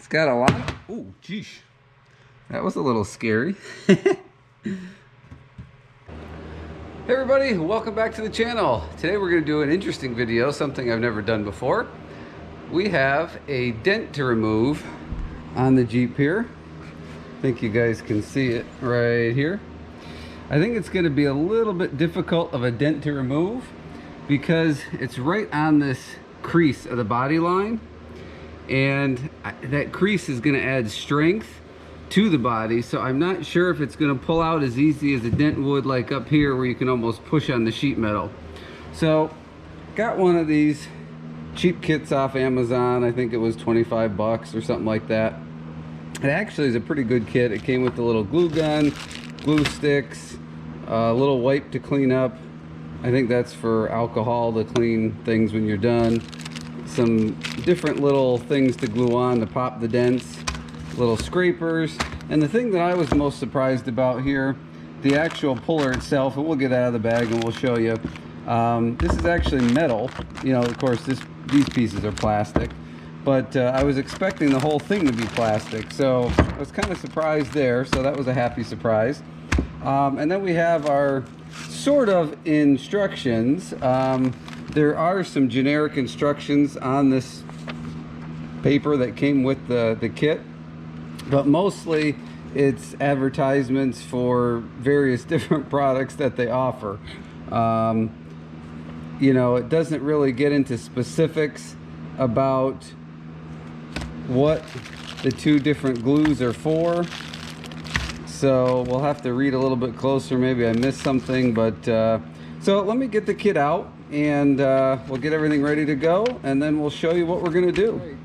It's got a lot of, oh, geesh. That was a little scary. Hey everybody, welcome back to the channel. Today we're going to do an interesting video, something I've never done before. We have a dent to remove on the Jeep here. I think you guys can see it right here. I think it's going to be a little bit difficult of a dent to remove because it's right on this crease of the body line, and that crease is going to add strength to the body, so I'm not sure if it's going to pull out as easy as a dent would, like up here where you can almost push on the sheet metal. So got one of these cheap kits off Amazon. I think it was 25 bucks or something like that. It actually is a pretty good kit. It came with a little glue gun, glue sticks, a little wipe to clean up. I think that's for alcohol to clean things when you're done. Some different little things to glue on to pop the dents, little scrapers. And the thing that I was most surprised about here, the actual puller itself, and we'll get out of the bag and we'll show you. This is actually metal. You know, of course, these pieces are plastic. But I was expecting the whole thing to be plastic. So I was kind of surprised there. So that was a happy surprise. And then we have our sort of instructions. There are some generic instructions on this paper that came with the kit. But mostly it's advertisements for various different products that they offer. You know, it doesn't really get into specifics about what the two different glues are for. So we'll have to read a little bit closer. Maybe I missed something, but so let me get the kit out and we'll get everything ready to go, and then we'll show you what we're gonna do.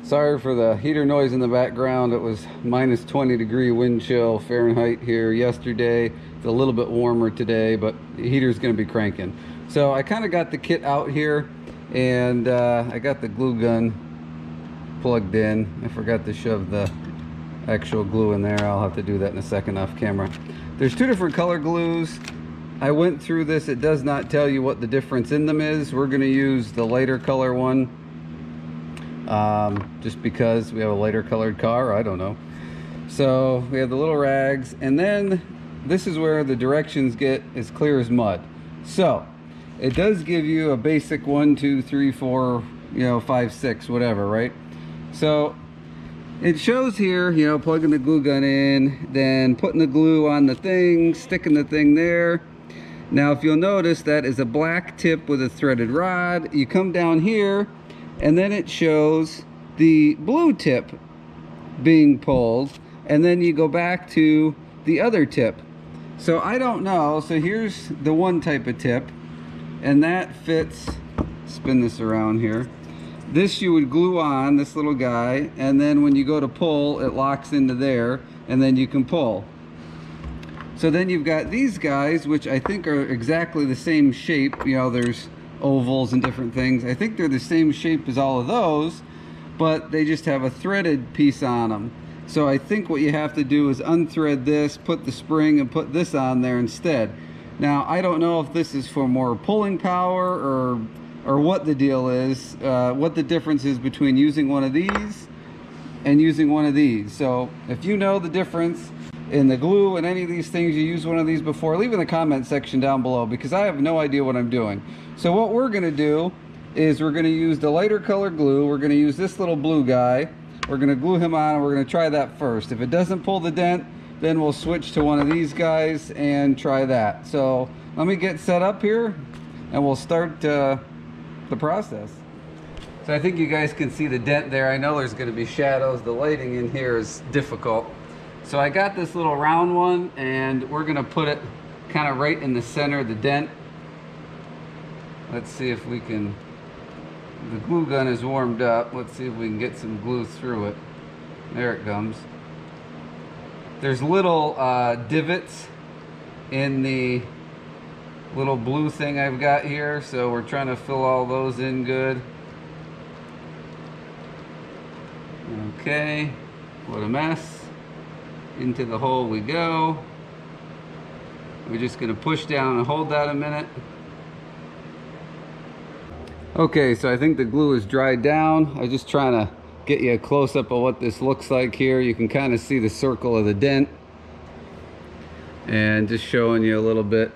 Sorry for the heater noise in the background. It was minus 20-degree wind chill Fahrenheit here yesterday. It's a little bit warmer today, but the heater's going to be cranking. So I kind of got the kit out here, and I got the glue gun plugged in. I forgot to shove the actual glue in there. I'll have to do that in a second off camera. There's two different color glues. I went through this. It does not tell you what the difference in them is. We're going to use the lighter color one. Just because we have a lighter colored car, I don't know. So we have the little rags, and then this is where the directions get as clear as mud. So it does give you a basic 1, 2, 3, 4, you know, 5, 6, whatever, right? So it shows here, you know, plugging the glue gun in, then putting the glue on the thing, sticking the thing there. Now if you'll notice, that is a black tip with a threaded rod. You come down here, and then it shows the blue tip being pulled, and then you go back to the other tip. So I don't know. So here's the one type of tip, and that fits, spin this around here. This you would glue on, this little guy, and then when you go to pull, it locks into there, and then you can pull. So then you've got these guys, which I think are exactly the same shape. You know, there's ovals and different things. I think they're the same shape as all of those, but they just have a threaded piece on them. So I think what you have to do is unthread this, put the spring, and put this on there instead. Now I don't know if this is for more pulling power or what the deal is, what the difference is between using one of these and using one of these. So if you know the difference in the glue and any of these things, you use one of these before, leave in the comment section down below, because I have no idea what I'm doing. So what we're going to do is we're going to use the lighter color glue. We're going to use this little blue guy. We're going to glue him on, and we're going to try that first. If it doesn't pull the dent, then we'll switch to one of these guys and try that. So let me get set up here and we'll start the process. So I think you guys can see the dent there. I know there's going to be shadows. The lighting in here is difficult. So I got this little round one, and we're going to put it kind of right in the center of the dent. Let's see if we can, the glue gun is warmed up. Let's see if we can get some glue through it. There it comes. There's little divots in the little blue thing I've got here, so we're trying to fill all those in good. Okay, what a mess. Into the hole we go. We're just going to push down and hold that a minute. Okay, so I think the glue is dried down. I'm just trying to get you a close-up of what this looks like here. You can kind of see the circle of the dent, and just showing you a little bit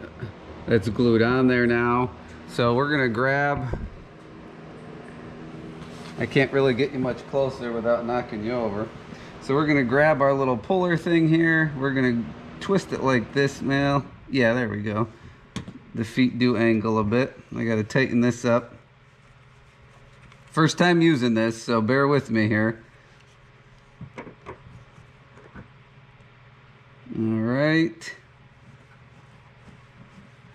that's glued on there now. So we're gonna grab, I can't really get you much closer without knocking you over. So we're gonna grab our little puller thing here. We're gonna twist it like this, Mel. Yeah, there we go. The feet do angle a bit. I gotta tighten this up. First time using this, so bear with me here. All right.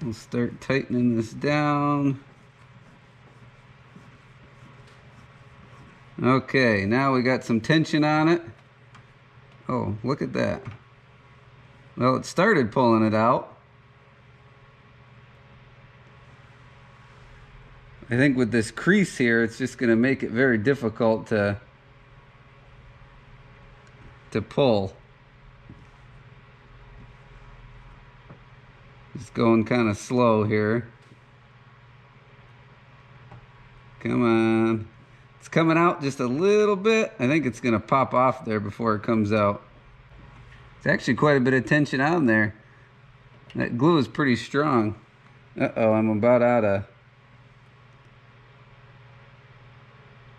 We'll start tightening this down. Okay, now we got some tension on it. Oh, look at that. Well, it started pulling it out. I think with this crease here, it's just going to make it very difficult to pull. Just going kind of slow here. Come on. It's coming out just a little bit. I think it's going to pop off there before it comes out. It's actually quite a bit of tension on there. That glue is pretty strong. Uh-oh, I'm about out of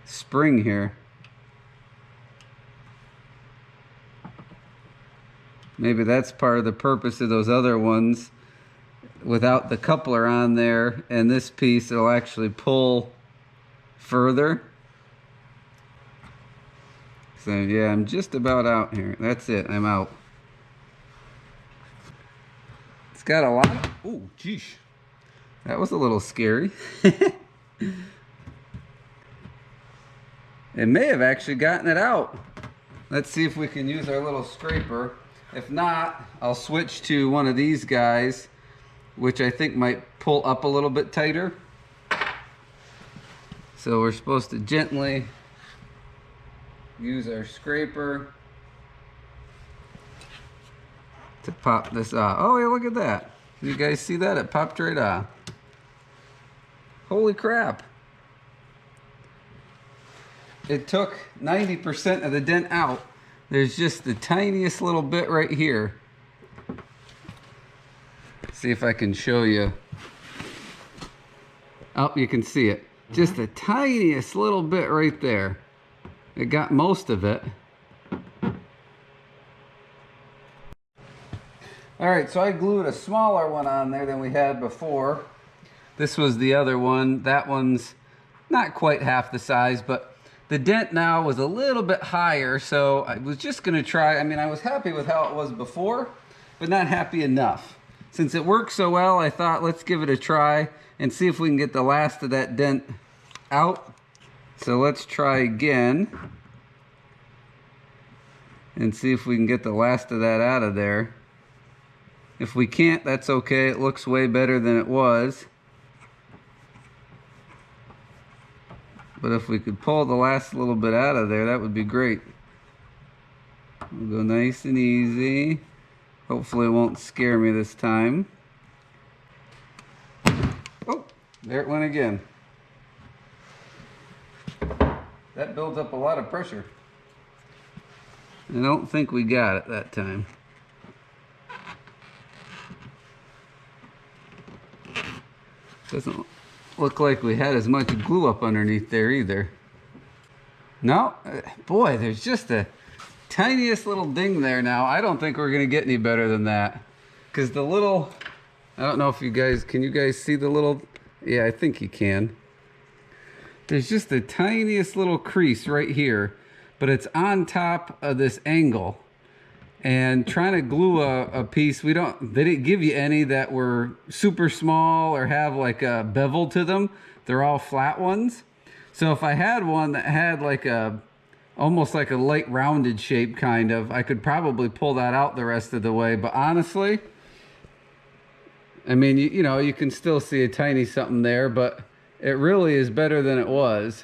spring here. Maybe that's part of the purpose of those other ones. Without the coupler on there and this piece, it'll actually pull further. So yeah, I'm just about out here. That's it, I'm out. It's got a lot. Oh, geez. That was a little scary. It may have actually gotten it out. Let's see if we can use our little scraper. If not, I'll switch to one of these guys, which I think might pull up a little bit tighter. So we're supposed to gently use our scraper to pop this off. Oh, yeah, look at that. You guys see that? It popped right off. Holy crap. It took 90% of the dent out. There's just the tiniest little bit right here. See if I can show you. Oh, you can see it. Just the tiniest little bit right there. It got most of it. All right, so I glued a smaller one on there than we had before. This was the other one. That one's not quite half the size, but the dent now was a little bit higher, so I was just gonna try. I mean, I was happy with how it was before, but not happy enough. Since it worked so well, I thought let's give it a try and see if we can get the last of that dent out. So let's try again and see if we can get the last of that out of there. If we can't, that's okay. It looks way better than it was. But if we could pull the last little bit out of there, that would be great. We'll go nice and easy. Hopefully it won't scare me this time. Oh, there it went again. That builds up a lot of pressure. I don't think we got it that time. Doesn't look like we had as much glue up underneath there either. No, boy, there's just the tiniest little ding there now. I don't think we're gonna get any better than that. Because the little, I don't know if you guys, can you guys see the little, yeah, I think you can. There's just the tiniest little crease right here, but it's on top of this angle. And trying to glue a piece, they didn't give you any that were super small or have like a bevel to them. They're all flat ones. So if I had one that had like almost like a light rounded shape kind of, I could probably pull that out the rest of the way. But honestly, I mean, you know, you can still see a tiny something there, but it really is better than it was.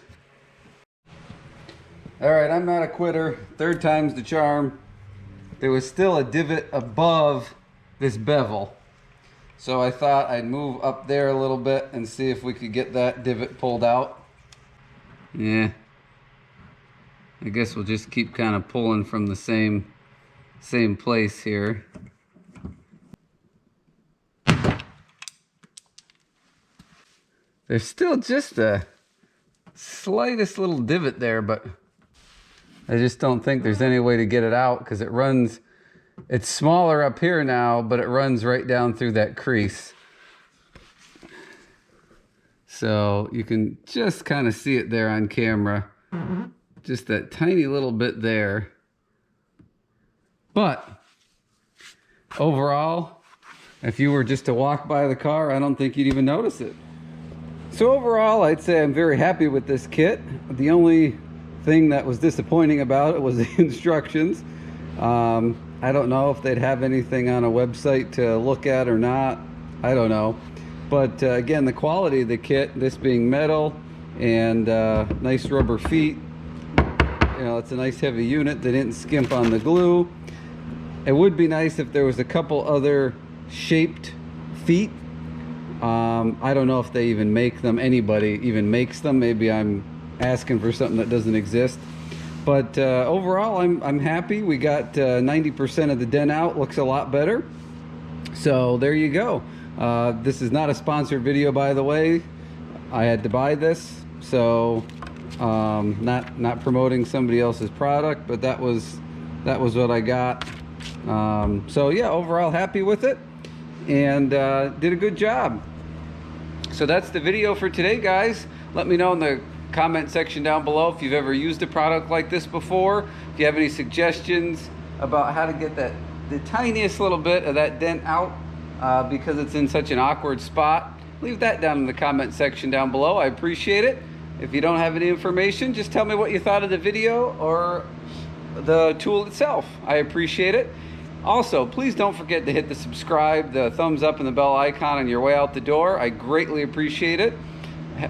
All right, I'm not a quitter. Third time's the charm. There was still a divot above this bevel. So I thought I'd move up there a little bit and see if we could get that divot pulled out. Yeah. I guess we'll just keep kind of pulling from the same place here. There's still just a slightest little divot there, but I just don't think there's any way to get it out because it runs, it's smaller up here now, but it runs right down through that crease. So you can just kind of see it there on camera. Just that tiny little bit there. But overall, if you were just to walk by the car, I don't think you'd even notice it. So overall, I'd say I'm very happy with this kit. The only thing that was disappointing about it was the instructions. I don't know if they'd have anything on a website to look at or not. I don't know. But again, the quality of the kit, this being metal and nice rubber feet, you know, it's a nice heavy unit. They didn't skimp on the glue. It would be nice if there was a couple other shaped feet. I don't know if they even make them, anybody even makes them. Maybe I'm asking for something that doesn't exist. But overall, I'm happy. We got 90% of the dent out. Looks a lot better. So there you go. This is not a sponsored video, by the way. I had to buy this, so not promoting somebody else's product, but that was what I got. So yeah, overall happy with it, and did a good job. So that's the video for today, guys. Let me know in the comment section down below if you've ever used a product like this before. If you have any suggestions about how to get the tiniest little bit of that dent out because it's in such an awkward spot, leave that down in the comment section down below. I appreciate it. If you don't have any information, just tell me what you thought of the video or the tool itself. I appreciate it. Also, please don't forget to hit the subscribe, the thumbs up, and the bell icon on your way out the door. I greatly appreciate it.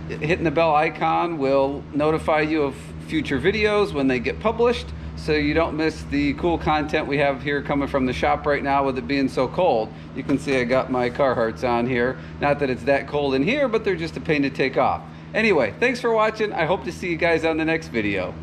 Hitting the bell icon will notify you of future videos when they get published, so you don't miss the cool content we have here coming from the shop right now with it being so cold. You can see I got my Carhartts on here. Not that it's that cold in here, but they're just a pain to take off. Anyway, thanks for watching. I hope to see you guys on the next video.